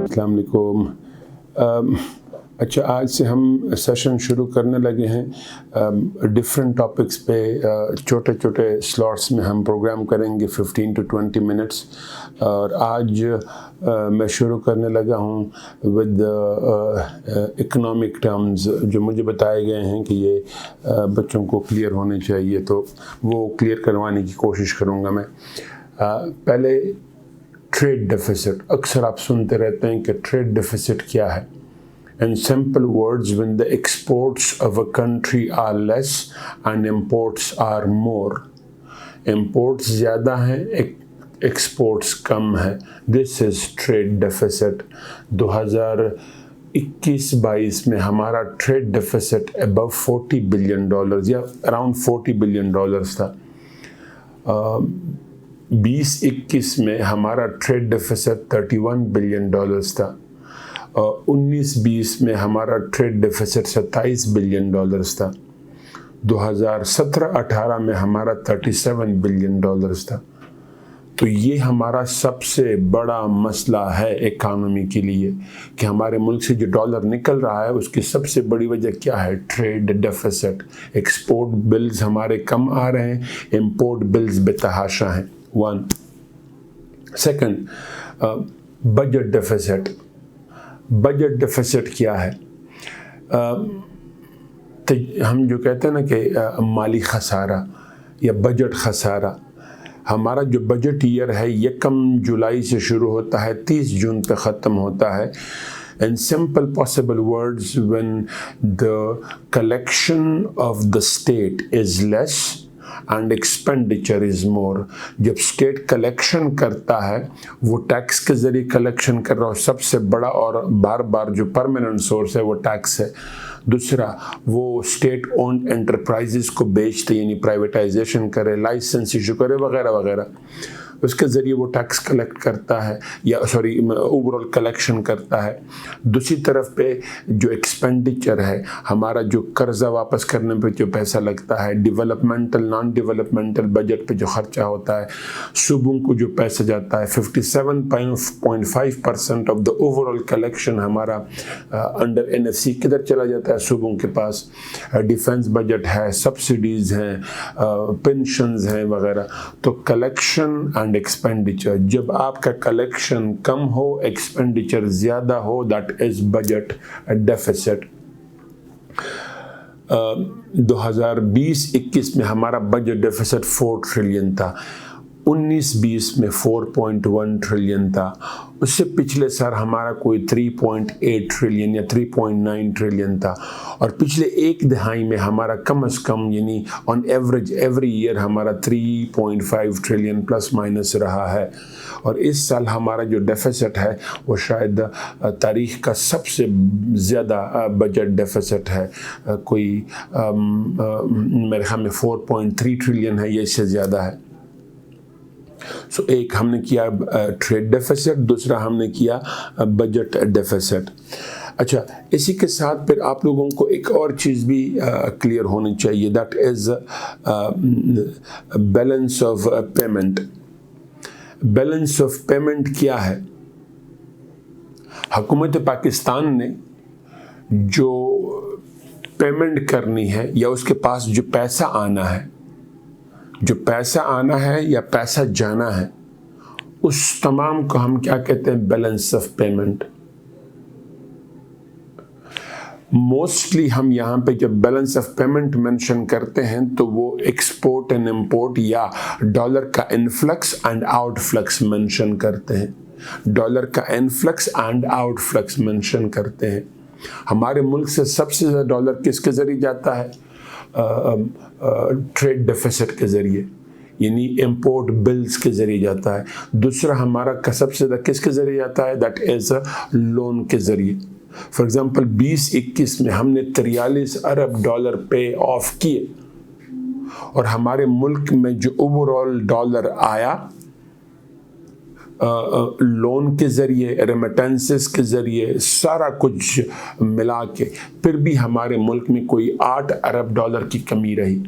السلام علیکم۔ اچھا، آج سے ہم سیشن شروع کرنے لگے ہیں ڈفرینٹ ٹاپکس پہ، چھوٹے چھوٹے سلاٹس میں ہم پروگرام کریں گے 15 to 20 منٹس۔ اور آج میں شروع کرنے لگا ہوں ود اکنامک ٹرمز جو مجھے بتائے گئے ہیں کہ یہ بچوں کو کلیئر ہونے چاہیے، تو وہ کلیئر کروانے کی کوشش کروں گا میں۔ پہلے ٹریڈ ڈیفیسٹ، اکثر آپ سنتے رہتے ہیں کہ ٹریڈ ڈیفیسٹ کیا ہے۔ In simple words, when the exports of a country are less and imports are more. Imports زیادہ ہیں، exports کم ہیں. This is trade deficit. 2021-22 میں ہمارا trade deficit above $40 billion یا around $40 billion تھا۔ 2021 میں ہمارا ٹریڈ ڈیفیسٹ $31 بلین تھا۔ 19-20 میں ہمارا ٹریڈ ڈیفیسٹ $27 بلین تھا۔ 2017-18 میں ہمارا $37 بلین تھا۔ تو یہ ہمارا سب سے بڑا مسئلہ ہے اکانومی کے لیے کہ ہمارے ملک سے جو ڈالر نکل رہا ہے اس کی سب سے بڑی وجہ کیا ہے؟ Trade deficits. ایکسپورٹ بلز ہمارے کم آ رہے ہیں، امپورٹ بلز بے تحاشا ہیں۔ 1 second, budget deficit. Budget deficit کیا ہے؟ ہم جو کہتے ہیں نا کہ مالی خسارہ یا بجٹ خسارہ، ہمارا جو بجٹ ایئر ہے 1 جولائی سے شروع ہوتا ہے، 30 جون پہ ختم ہوتا ہے۔ In simple possible words, when the collection of the state is less and expenditure is more. جب اسٹیٹ کلیکشن کرتا ہے، وہ ٹیکس کے ذریعے کلیکشن کر رہا ہے، سب سے بڑا اور بار بار جو پرماننٹ سورس ہے وہ ٹیکس ہے۔ دوسرا، وہ اسٹیٹ اونڈ انٹرپرائزز کو بیچتے، یعنی پرائیویٹائزیشن کرے، لائسنس ایشو کرے وغیرہ وغیرہ، اس کے ذریعے وہ ٹیکس کلیکٹ کرتا ہے یا اوور آل کلیکشن کرتا ہے۔ دوسری طرف پہ جو ایکسپینڈیچر ہے، ہمارا جو قرضہ واپس کرنے پہ جو پیسہ لگتا ہے، ڈیولپمنٹل نان ڈیولپمنٹل بجٹ پہ جو خرچہ ہوتا ہے، صوبوں کو جو پیسہ جاتا ہے، 57.5% of the over all collection ہمارا انڈر NFC کدھر چلا جاتا ہے؟ صوبوں کے پاس۔ ڈیفنس بجٹ ہے، سبسڈیز ہیں، پینشنز ہیں وغیرہ۔ تو کلیکشن اینڈ ایکسپینڈیچر، جب آپ کا کلیکشن کم ہو، ایکسپینڈیچر زیادہ ہو، دیٹ از بجٹ ڈیفیسٹ۔ 2020-21 میں ہمارا بجٹ ڈیفیسٹ 4 ٹریلین تھا، 19-20 میں 4.1 ٹریلین تھا، اس سے پچھلے سال ہمارا کوئی 3.8 ٹریلین یا 3.9 ٹریلین تھا، اور پچھلے ایک دہائی میں ہمارا کم از کم یعنی آن ایوریج ایوری ایئر ہمارا 3.5 ٹریلین پلس مائنس رہا ہے۔ اور اس سال ہمارا جو ڈیفیسٹ ہے وہ شاید تاریخ کا سب سے زیادہ بجٹ ڈیفیسٹ ہے، کوئی میرے خیال میں 4.3 ٹریلین ہے یا اس سے زیادہ ہے۔ سو ایک ہم نے کیا ٹریڈ ڈیفیسٹ، دوسرا ہم نے کیا بجٹ ڈیفیسٹ۔ اچھا، اسی کے ساتھ پھر آپ لوگوں کو ایک اور چیز بھی کلیئر ہونی چاہیے، that is balance of payment. Balance of payment کیا ہے؟ حکومت پاکستان نے جو پیمنٹ کرنی ہے یا اس کے پاس جو پیسہ آنا ہے، جو پیسہ آنا ہے یا پیسہ جانا ہے، اس تمام کو ہم کیا کہتے ہیں؟ Balance of payment. موسٹلی ہم یہاں پہ جب بیلنس آف پیمنٹ مینشن کرتے ہیں تو وہ ایکسپورٹ اینڈ امپورٹ یا ڈالر کا influx and outflux mention کرتے ہیں۔ ڈالر کا influx and outflux mention کرتے ہیں۔ ہمارے ملک سے سب سے زیادہ ڈالر کس کے ذریعے جاتا ہے؟ ٹریڈ ڈیفیسٹ کے ذریعے، یعنی امپورٹ بلز کے ذریعے جاتا ہے۔ دوسرا ہمارا سب سے زیادہ کس کے ذریعے جاتا ہے؟ دیٹ از لون کے ذریعے۔ فار ایگزامپل 2021 میں ہم نے $43 ارب پے آف کیے، اور ہمارے ملک میں جو اوور آل ڈالر آیا لون کے ذریعے، ریمیٹنسز کے ذریعے، سارا کچھ ملا کے، پھر بھی ہمارے ملک میں کوئی $8 ارب کی کمی رہی۔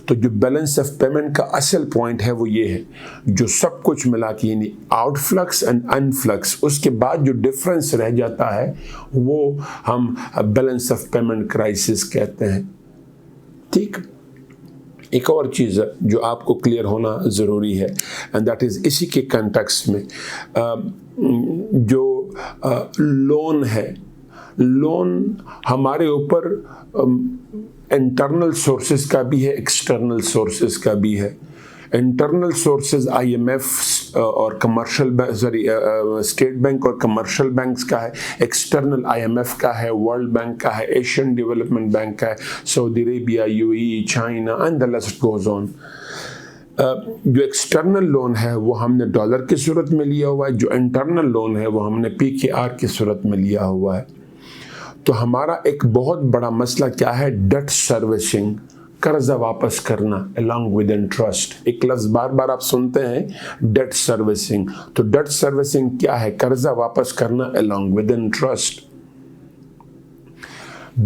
تو جو بیلنس آف پیمنٹ کا اصل پوائنٹ ہے وہ یہ ہے، جو سب کچھ ملا کے یعنی outflux and influx, اس کے بعد جو ڈفرنس رہ جاتا ہے وہ ہم بیلنس آف پیمنٹ کرائسس کہتے ہیں. ٹھیک. ایک اور چیز جو آپ کو کلیئر ہونا ضروری ہے اینڈ دیٹ از اسی کے کنٹیکسٹ میں جو لون ہے، لون ہمارے اوپر انٹرنل سورسز کا بھی ہے، ایکسٹرنل سورسز کا بھی ہے. Internal sources I M F اور کمرشل اسٹیٹ بینک اور کمرشل بینکس کا ہے، ایکسٹرنل آئی ایم ایف کا ہے، ورلڈ بینک کا ہے، ایشین ڈیولپمنٹ بینک کا ہے، Saudi Arabia, U A E, China and the list goes on. جو ایکسٹرنل لون ہے وہ ہم نے ڈالر کی صورت میں لیا ہوا ہے، جو انٹرنل لون ہے وہ ہم نے پی کے آر کی صورت میں لیا ہوا ہے. تو ہمارا ایک بہت بڑا مسئلہ کیا ہے؟ ڈیٹ سروسنگ، قرضہ واپس کرنا along with interest. ایک لفظ بار بار آپ سنتے ہیں ڈیٹ سروسنگ. تو ڈیٹ سروسنگ کیا ہے؟ قرضہ واپس کرنا along with interest.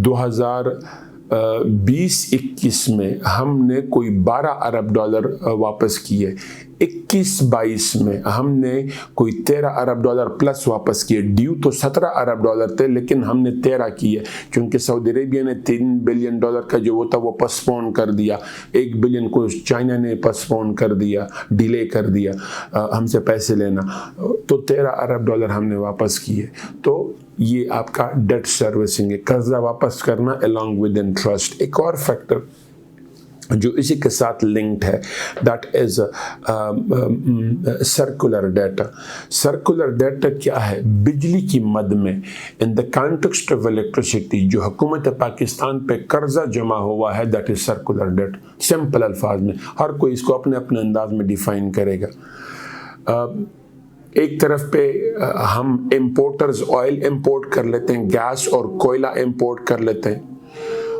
2020-21 میں ہم نے کوئی 12 ارب ڈالر واپس کیے، 21-22 میں ہم نے کوئی 13 ارب ڈالر پلس واپس کیے. ڈیو تو 17 ارب ڈالر تھے لیکن ہم نے 13 کیے کیونکہ سعودی عربیہ نے $3 بلین کا جو وہ تھا وہ پسپون کر دیا، 1 بلین کو چائنا نے پسپون کر دیا، ڈیلے کر دیا ہم سے پیسے لینا. تو 13 ارب ڈالر ہم نے واپس کیے. تو یہ آپ کا ڈیٹ سروسنگ ہے، قرضہ واپس کرنا along with interest. ایک اور فیکٹر جو اسی کے ساتھ لنکڈ ہے that is circular debt. Circular debt کیا ہے؟ بجلی کی مد میں ان دا کانٹیکسٹ آف الیکٹریسٹی جو حکومت پاکستان پہ قرضہ جمع ہوا ہے that is circular debt. Simple الفاظ میں ہر کوئی اس کو اپنے اپنے انداز میں ڈیفائن کرے گا. ایک طرف پہ ہم امپورٹرز آئل امپورٹ کر لیتے ہیں، گیس اور کوئلہ امپورٹ کر لیتے ہیں،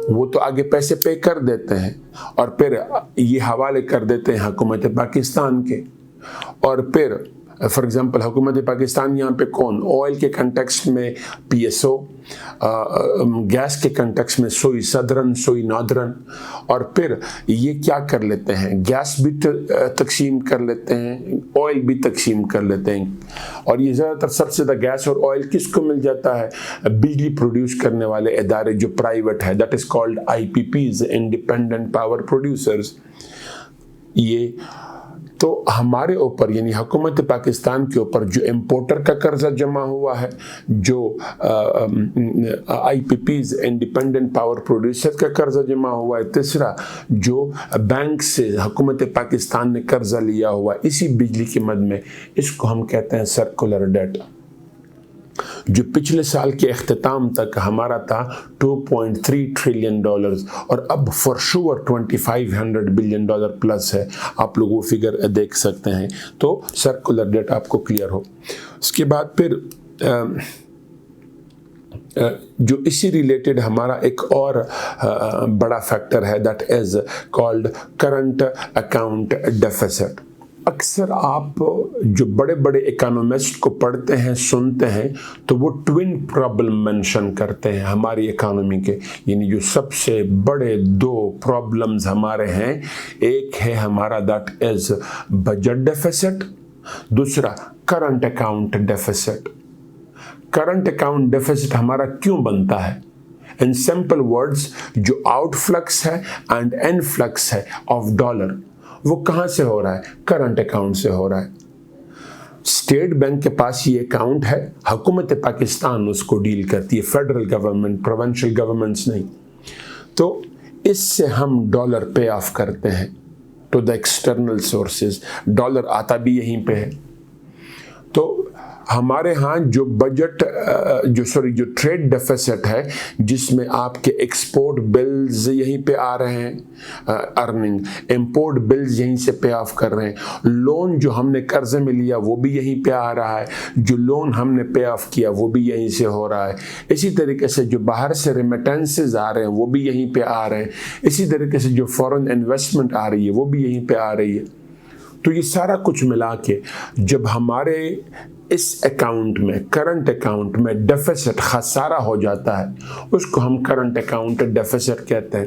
وہ تو آگے پیسے پے کر دیتے ہیں اور پھر یہ حوالے کر دیتے ہیں حکومت پاکستان کے. اور پھر فار ایگزامپل حکومت پاکستان یہاں پہ کون؟ آئل کے کنٹیکسٹ میں پی ایس او، گیس کے کنٹیکسٹ میں سوئی سدرن، سوئی نادرن. اور پھر یہ کیا کر لیتے ہیں؟ گیس بھی تقسیم کر لیتے ہیں، آئل بھی تقسیم کر لیتے ہیں. اور یہ زیادہ تر سب سے زیادہ گیس اور آئل کس کو مل جاتا ہے؟ بجلی پروڈیوس کرنے والے ادارے جو پرائیویٹ ہے، that is called I P Ps, independent power producers. یہ تو ہمارے اوپر یعنی حکومت پاکستان کے اوپر جو امپورٹر کا قرضہ جمع ہوا ہے، جو I P Ps independent power producer کا قرضہ جمع ہوا ہے، تیسرا جو بینک سے حکومت پاکستان نے قرضہ لیا ہوا ہے اسی بجلی کی مد میں، اس کو ہم کہتے ہیں سرکولر ڈیٹ. جو پچھلے سال کے اختتام تک ہمارا تھا $2.3 ٹریلین اور اب فور شور $2,500 بلین پلس ہے. آپ لوگ وہ فگر دیکھ سکتے ہیں. تو سرکولر ڈیٹ آپ کو کلیئر ہو. اس کے بعد پھر جو اسی ریلیٹڈ ہمارا ایک اور بڑا فیکٹر ہے that is called current account deficit. اکثر آپ جو بڑے بڑے اکانومسٹ کو پڑھتے ہیں سنتے ہیں تو وہ ٹوین پرابلم مینشن کرتے ہیں ہماری اکانومی کے، یعنی جو سب سے بڑے 2 پرابلمز ہمارے ہیں، ایک ہے ہمارا دیٹ از بجٹ ڈیفیسٹ، دوسرا current account deficit. Current account deficit ہمارا کیوں بنتا ہے؟ ان سمپل ورڈز جو آؤٹ فلکس ہے اینڈ ان فلکس ہے آف ڈالر، وہ کہاں سے ہو رہا ہے؟ کرنٹ اکاؤنٹ سے ہو رہا ہے. اسٹیٹ بینک کے پاس یہ اکاؤنٹ ہے، حکومت پاکستان اس کو ڈیل کرتی ہے، فیڈرل گورنمنٹ، پروونشل گورنمنٹس نہیں. تو اس سے ہم ڈالر پے آف کرتے ہیں to the external sources. Dollar آتا بھی یہیں پہ ہے. تو ہمارے ہاں جو بجٹ جو ٹریڈ ڈیفیسٹ ہے جس میں آپ کے ایکسپورٹ بلز یہیں پہ آ رہے ہیں ارننگ، امپورٹ بلز یہیں سے پے آف کر رہے ہیں، لون جو ہم نے قرضے میں لیا وہ بھی یہیں پہ آ رہا ہے، جو لون ہم نے پے آف کیا وہ بھی یہیں سے ہو رہا ہے. اسی طریقے سے جو باہر سے ریمیٹنسز آ رہے ہیں وہ بھی یہیں پہ آ رہے ہیں. اسی طریقے سے جو فورن انویسٹمنٹ آ رہی ہے وہ بھی یہیں پہ آ رہی ہے. تو یہ سارا کچھ ملا کے جب ہمارے اس اکاؤنٹ میں، کرنٹ اکاؤنٹ میں ڈیفیسٹ خسارہ ہو جاتا ہے، اس کو ہم کرنٹ اکاؤنٹ ڈیفیسٹ کہتے ہیں.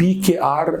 PKR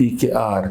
PKR।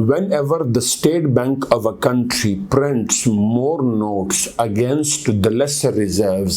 Whenever the state bank of a country prints more notes against the lesser reserves,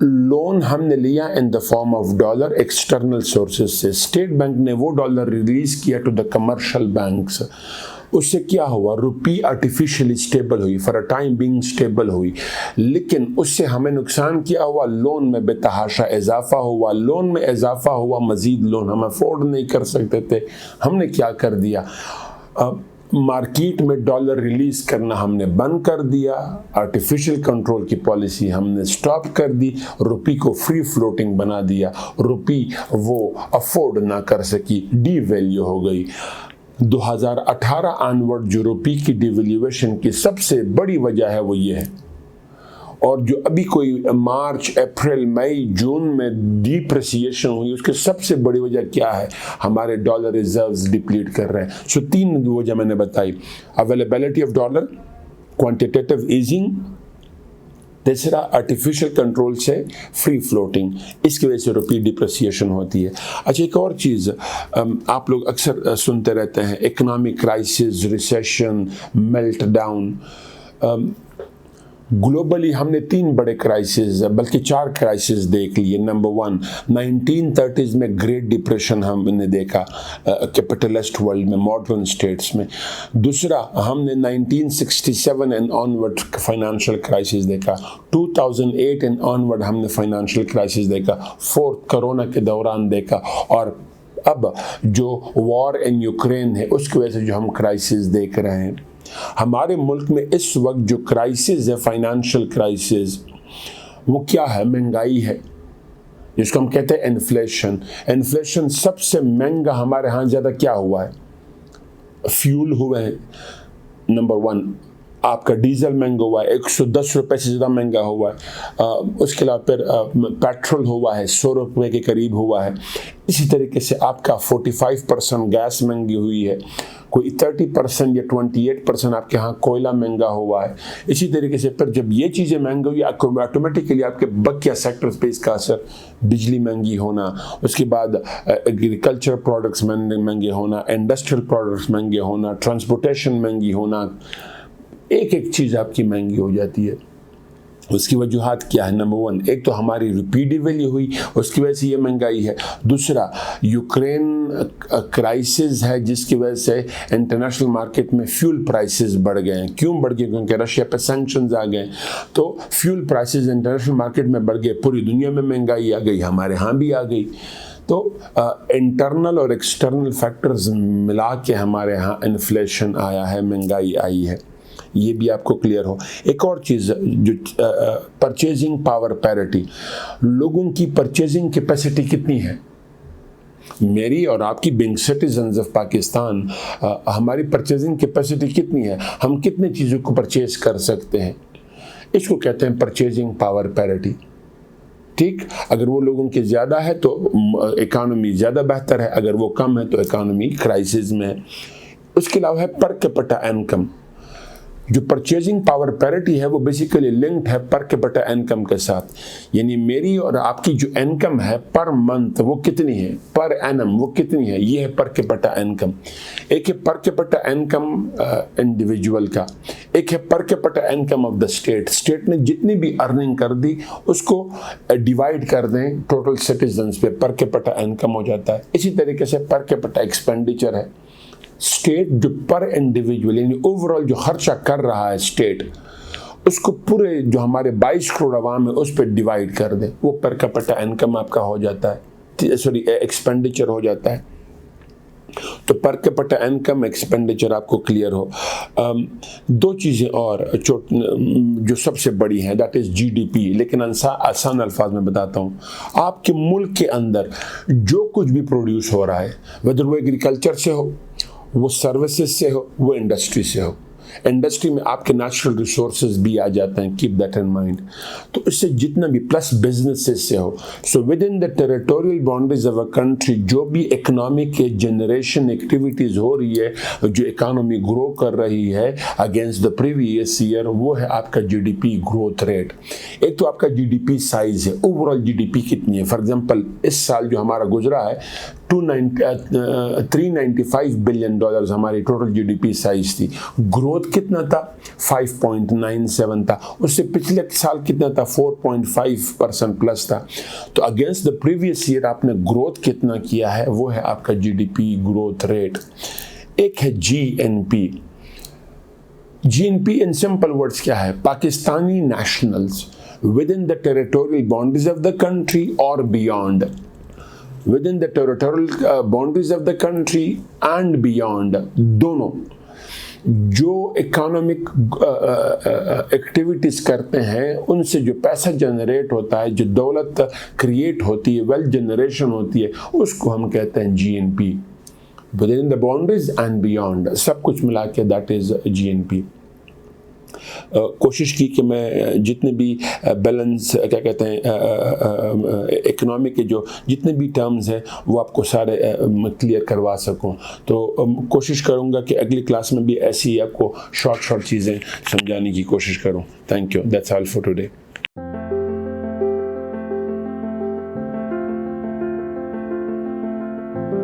loan ہم نے لیا in the form of dollar external sources سے. اسٹیٹ بینک نے وہ ڈالر ریلیز کیا to the commercial banks. اس سے کیا ہوا؟ روپی آرٹیفیشلی اسٹیبل ہوئی، for a time being stable ہوئی، لیکن اس سے ہمیں نقصان کیا ہوا؟ لون میں بے تحاشا اضافہ ہوا. لون میں اضافہ ہوا، مزید لون ہم افورڈ نہیں کر سکتے تھے. ہم نے کیا کر دیا؟ مارکیٹ میں ڈالر ریلیز کرنا ہم نے بند کر دیا. آرٹیفیشل کنٹرول کی پالیسی ہم نے سٹاپ کر دی. روپی کو فری فلوٹنگ بنا دیا. روپی وہ افورڈ نہ کر سکی، ڈی ویلیو ہو گئی. 2018 آنورڈ جو روپی کی ڈیویلیویشن کی سب سے بڑی وجہ ہے وہ یہ ہے. اور جو ابھی کوئی مارچ، اپریل، مئی، جون میں ڈیپریسیشن ہوئی، اس کے سب سے بڑی وجہ کیا ہے؟ ہمارے ڈالر ریزروز ڈپلیٹ کر رہے ہیں. سو 3 وجہ میں نے بتائی: availability of dollar, quantitative easing, تیسرا آرٹیفیشل کنٹرول سے فری فلوٹنگ. اس کی وجہ سے روپی ڈپریسیشن ہوتی ہے. اچھا، ایک اور چیز آپ لوگ اکثر سنتے رہتے ہیں: economic crisis, recession, melt down. Globally ہم نے 3 بڑے کرائسس، بلکہ 4 کرائسس دیکھ لیے. نمبر 1 1930s میں گریٹ ڈپریشن ہم نے دیکھا کیپٹلسٹ ورلڈ میں، ماڈرن اسٹیٹس میں. دوسرا ہم نے 1967 اینڈ آنورڈ فائنانشیل کرائسس دیکھا. 2008 اینڈ آنورڈ ہم نے فائنانشیل کرائسس دیکھا. 4th کرونا کے دوران دیکھا. اور اب جو وار ان یوکرین ہے اس کی وجہ سے جو ہم کرائسس دیکھ رہے ہیں. ہمارے ملک میں اس وقت جو کرائسس ہے، فائنانشیل کرائسس، وہ کیا ہے؟ مہنگائی ہے، جس کو ہم کہتے ہیں انفلیشن. انفلیشن سب سے مہنگا ہمارے ہاں زیادہ کیا ہوا ہے؟ فیول ہوئے ہیں. نمبر 1 آپ کا ڈیزل مہنگا ہوا ہے، 110 روپے سے زیادہ مہنگا ہوا ہے. اس کے علاوہ پھر پیٹرول ہوا ہے، 100 روپے کے قریب ہوا ہے. اسی طریقے سے آپ کا 45% گیس مہنگی ہوئی ہے. کوئی 30% یا 28% آپ کے ہاں کوئلہ مہنگا ہوا ہے. اسی طریقے سے پھر جب یہ چیزیں مہنگی ہوئی، آٹومیٹکلی آپ کے بقیہ سیکٹرز پہ اس کا اثر، بجلی مہنگی ہونا، اس کے بعد ایگریکلچر پروڈکٹس مہنگے ہونا، انڈسٹریل پروڈکٹس مہنگے ہونا، ٹرانسپورٹیشن مہنگی ہونا، ایک چیز آپ کی مہنگی ہو جاتی ہے. اس کی وجوہات کیا ہے؟ نمبر 1 ایک تو ہماری روپی ڈیویلیو ہوئی، اس کی وجہ سے یہ مہنگائی ہے. دوسرا یوکرین کرائسس ہے، جس کی وجہ سے انٹرنیشنل مارکیٹ میں فیول پرائسز بڑھ گئے ہیں. کیوں بڑھ گئے؟ کیونکہ رشیا پہ سینکشنز آ گئے، تو فیول پرائسز انٹرنیشنل مارکیٹ میں بڑھ گئے. پوری دنیا میں مہنگائی آ گئی، ہمارے ہاں بھی آ گئی. تو انٹرنل اور ایکسٹرنل فیکٹرز ملا کے ہمارے ہاں انفلیشن آیا ہے، مہنگائی آئی ہے. یہ بھی آپ کو کلیئر ہو. ایک اور چیز جو پرچیزنگ پاور پیرٹی، لوگوں کی پرچیزنگ کیپیسٹی کتنی ہے؟ میری اور آپ کی بینگ سٹیزنز آف پاکستان، ہماری پرچیزنگ کیپیسٹی کتنی ہے؟ ہم کتنے چیزوں کو پرچیز کر سکتے ہیں؟ اس کو کہتے ہیں پرچیزنگ پاور پیرٹی. ٹھیک، اگر وہ لوگوں کی زیادہ ہے تو اکانومی زیادہ بہتر ہے، اگر وہ کم ہے تو اکانومی کرائسس میں ہے. اس کے علاوہ ہے پر کیپٹا انکم. جو پرچیزنگ پاور پیرٹی ہے وہ بیسیکلی لنکڈ ہے پر کیپٹا انکم کے ساتھ. یعنی میری اور آپ کی جو انکم ہے پر منتھ وہ کتنی ہے، پر اینم وہ کتنی ہے، یہ ہے پر کیپٹا انکم. ایک ہے پر کیپٹا انکم انڈیویجول کا، ایک ہے per capita income of the state. State نے جتنی بھی ارننگ کر دی اس کو ڈیوائڈ کر دیں ٹوٹل سٹیزنز پہ، پر کیپٹا انکم ہو جاتا ہے. اسی طریقے سے پر کیپٹا ایکسپینڈیچر ہے. اسٹیٹ جو پر انڈیویجول یعنی اوورال جو خرچہ کر رہا ہے اسٹیٹ، اس کو پورے جو ہمارے 22 کروڑ عوام ہے اس پہ ڈیوائڈ کر دیں، وہ پر کیپٹا انکم آپ کا ہو جاتا ہے، ایکسپینڈیچر ہو جاتا ہے. تو پر کیپٹا انکم ایکسپینڈیچر آپ کو کلیئر ہو. 2 چیزیں اور جو سب سے بڑی ہیں، دیٹ از جی ڈی پی. لیکن آسان الفاظ میں بتاتا ہوں. آپ کے ملک کے اندر جو کچھ بھی پروڈیوس ہو رہا ہے، ویدر وہ ایگریکلچر سے ہو، وہ سروسز سے ہو، وہ انڈسٹری سے ہو. انڈسٹری میں آپ کے نیچرل ریسورسز بھی آ جاتے ہیں، کیپ دیٹ ان مائنڈ. تو اس سے جتنا بھی پلس بزنسز سے ہو، so with in the territorial boundaries of a country جو بھی اکنامک جنریشن ایکٹیویٹیز ہو رہی ہے، جو اکانومی گرو کر رہی ہے اگینسٹ دا پریویس ایئر، وہ ہے آپ کا G D P growth rate. ایک تو آپ کا جی ڈی پی سائز ہے، اوورال جی ڈی پی کتنی ہے. فار ایگزامپل اس سال جو ہمارا گزرا ہے $395 بلین ہماری total G D P size تھی. گروتھ کتنا تھا؟ 5.97 تھا. اس سے پچھلے سال کتنا تھا؟ 4.5% پلس تھا. تو اگینسٹ دا پریویس ایئر آپ نے گروتھ کتنا کیا ہے؟ وہ ہے آپ کا G D P growth rate. ایک ہے G N P. G N P in simple words کیا ہے؟ Pakistani nationals within the territorial boundaries of the country or beyond. Within the territorial boundaries of the country and beyond, دونوں جو economic activities کرتے ہیں ان سے جو پیسہ جنریٹ ہوتا ہے، جو دولت کریٹ ہوتی ہے، ویلتھ جنریشن ہوتی ہے، اس کو ہم کہتے ہیں G N P. within the boundaries and beyond، سب کچھ ملا کے that is G N P. کوشش کی کہ میں جتنے بھی بیلنس کیا کہتے ہیں اکنامک کے جو جتنے بھی ٹرمز ہیں وہ آپ کو سارے کلیئر کروا سکوں. تو کوشش کروں گا کہ اگلی کلاس میں بھی ایسی آپ کو شارٹ چیزیں سمجھانے کی کوشش کروں. Thank you. That's all for today.